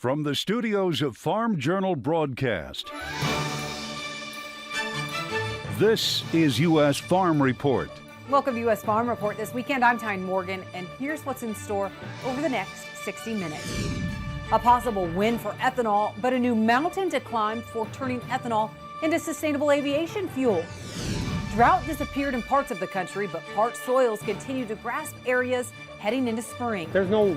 From the studios of Farm Journal Broadcast, this is U.S. Farm Report. Welcome to U.S. Farm Report this weekend. I'm Tyne Morgan, and here's what's in store over the next 60 minutes. A possible win for ethanol, but a new mountain to climb for turning ethanol into sustainable aviation fuel. Drought disappeared in parts of the country, but parched soils continue to grasp areas heading into spring. There's no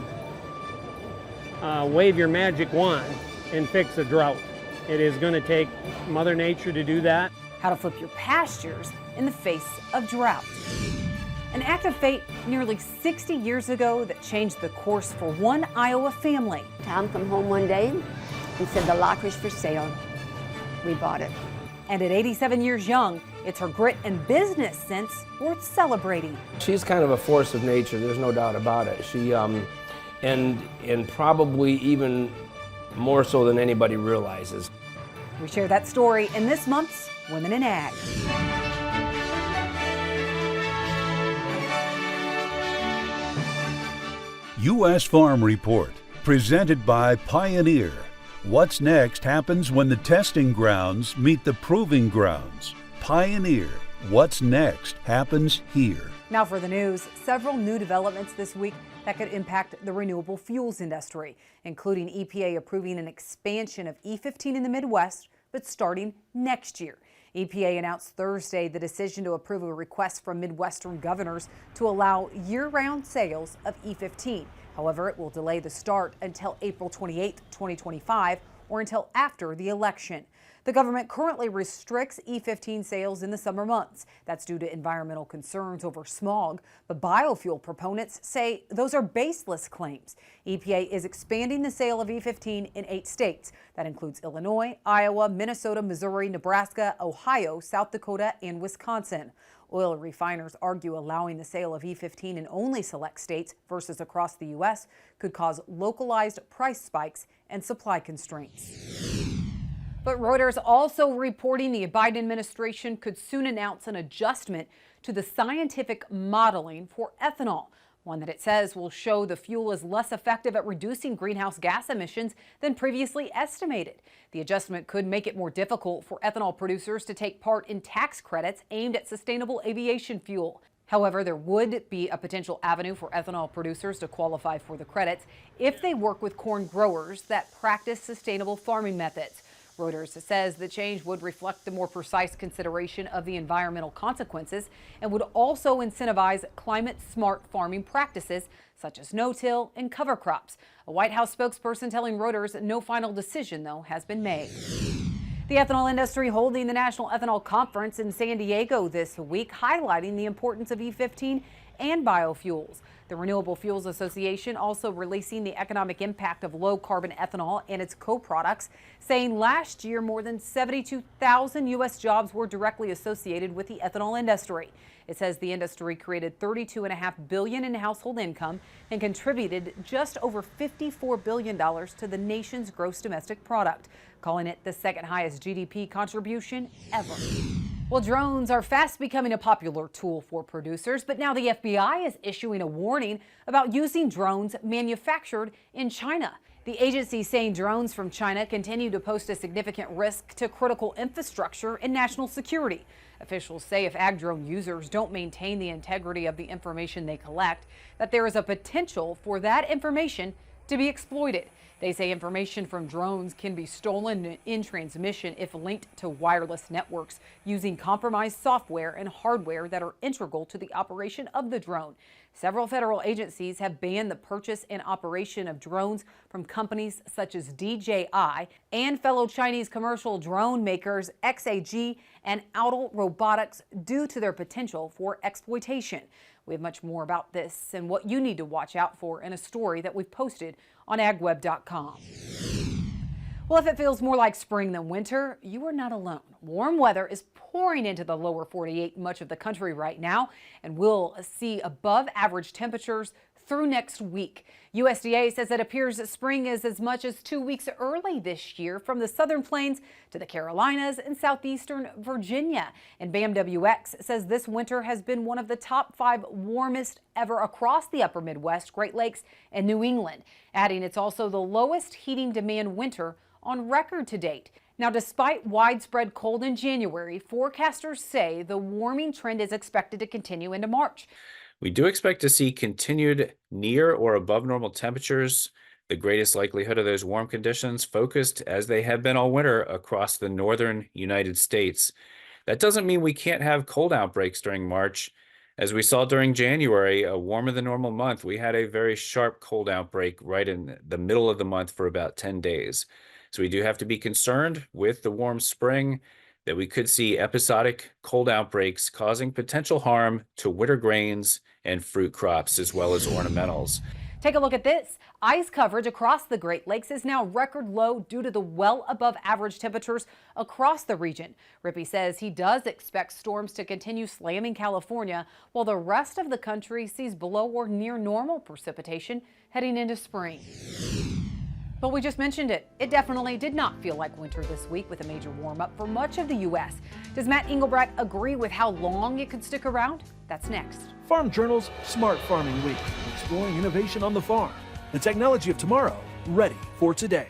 wave your magic wand and fix a drought. It is going to take Mother Nature to do that. How to flip your pastures in the face of drought. An act of fate nearly 60 years ago that changed the course for one Iowa family. Tom come home one day and said the locker's for sale. We bought it. And at 87 years young, it's her grit and business sense worth celebrating. She's kind of a force of nature, there's no doubt about it. She, and probably even more so than anybody realizes. We share that story in this month's Women in Ag. U.S. Farm Report, presented by Pioneer. What's next happens when the testing grounds meet the proving grounds. Pioneer. What's next happens here. Now for the news, several new developments this week that could impact the renewable fuels industry, including EPA approving an expansion of E15 in the Midwest, but starting next year. EPA announced Thursday the decision to approve a request from Midwestern governors to allow year-round sales of E15. However, it will delay the start until April 28, 2025, or until after the election. The government currently restricts E15 sales in the summer months. That's due to environmental concerns over smog, but biofuel proponents say those are baseless claims. EPA is expanding the sale of E15 in 8 states. That includes Illinois, Iowa, Minnesota, Missouri, Nebraska, Ohio, South Dakota, and Wisconsin. Oil refiners argue allowing the sale of E15 in only select states versus across the U.S. could cause localized price spikes and supply constraints. But Reuters also reporting the Biden administration could soon announce an adjustment to the scientific modeling for ethanol, one that it says will show the fuel is less effective at reducing greenhouse gas emissions than previously estimated. The adjustment could make it more difficult for ethanol producers to take part in tax credits aimed at sustainable aviation fuel. However, there would be a potential avenue for ethanol producers to qualify for the credits if they work with corn growers that practice sustainable farming methods. Reuters says the change would reflect the more precise consideration of the environmental consequences and would also incentivize climate-smart farming practices such as no-till and cover crops. A White House spokesperson telling Reuters no final decision, though, has been made. The ethanol industry holding the National Ethanol Conference in San Diego this week, highlighting the importance of E15 and biofuels. The Renewable Fuels Association also releasing the economic impact of low-carbon ethanol and its co-products, saying last year more than 72,000 U.S. jobs were directly associated with the ethanol industry. It says the industry created $32.5 billion in household income and contributed just over $54 billion to the nation's gross domestic product, calling it the second highest GDP contribution ever. Well, drones are fast becoming a popular tool for producers, but now the FBI is issuing a warning about using drones manufactured in China. The agency saying drones from China continue to pose a significant risk to critical infrastructure and national security. Officials say if ag drone users don't maintain the integrity of the information they collect, that there is a potential for that information to be exploited. They say information from drones can be stolen in transmission if linked to wireless networks using compromised software and hardware that are integral to the operation of the drone. Several federal agencies have banned the purchase and operation of drones from companies such as DJI and fellow Chinese commercial drone makers XAG and Autel Robotics due to their potential for exploitation. We have much more about this and what you need to watch out for in a story that we've posted on agweb.com. Well, if it feels more like spring than winter, you are not alone. Warm weather is pouring into the lower 48 much of the country right now, and we'll see above average temperatures through next week. USDA says it appears that spring is as much as 2 weeks early this year from the southern plains to the Carolinas and southeastern Virginia. And BAMWX says this winter has been one of the top 5 warmest ever across the upper Midwest, Great Lakes, and New England, adding it's also the lowest heating demand winter on record to date. Now, despite widespread cold in January, forecasters say the warming trend is expected to continue into March. We do expect to see continued near or above normal temperatures. The greatest likelihood of those warm conditions focused, as they have been all winter, across the northern United States. That doesn't mean we can't have cold outbreaks during March. As we saw during January, a warmer than normal month, we had a very sharp cold outbreak right in the middle of the month for about 10 days. So we do have to be concerned with the warm spring that we could see episodic cold outbreaks causing potential harm to winter grains and fruit crops as well as ornamentals. Take a look at this. Ice coverage across the Great Lakes is now record low due to the well above average temperatures across the region. Rippey says he does expect storms to continue slamming California, while the rest of the country sees below or near normal precipitation heading into spring. But we just mentioned it. It definitely did not feel like winter this week with a major warm-up for much of the U.S. Does Matt Engelbrecht agree with how long it could stick around? That's next. Farm Journal's Smart Farming Week, exploring innovation on the farm, the technology of tomorrow, ready for today.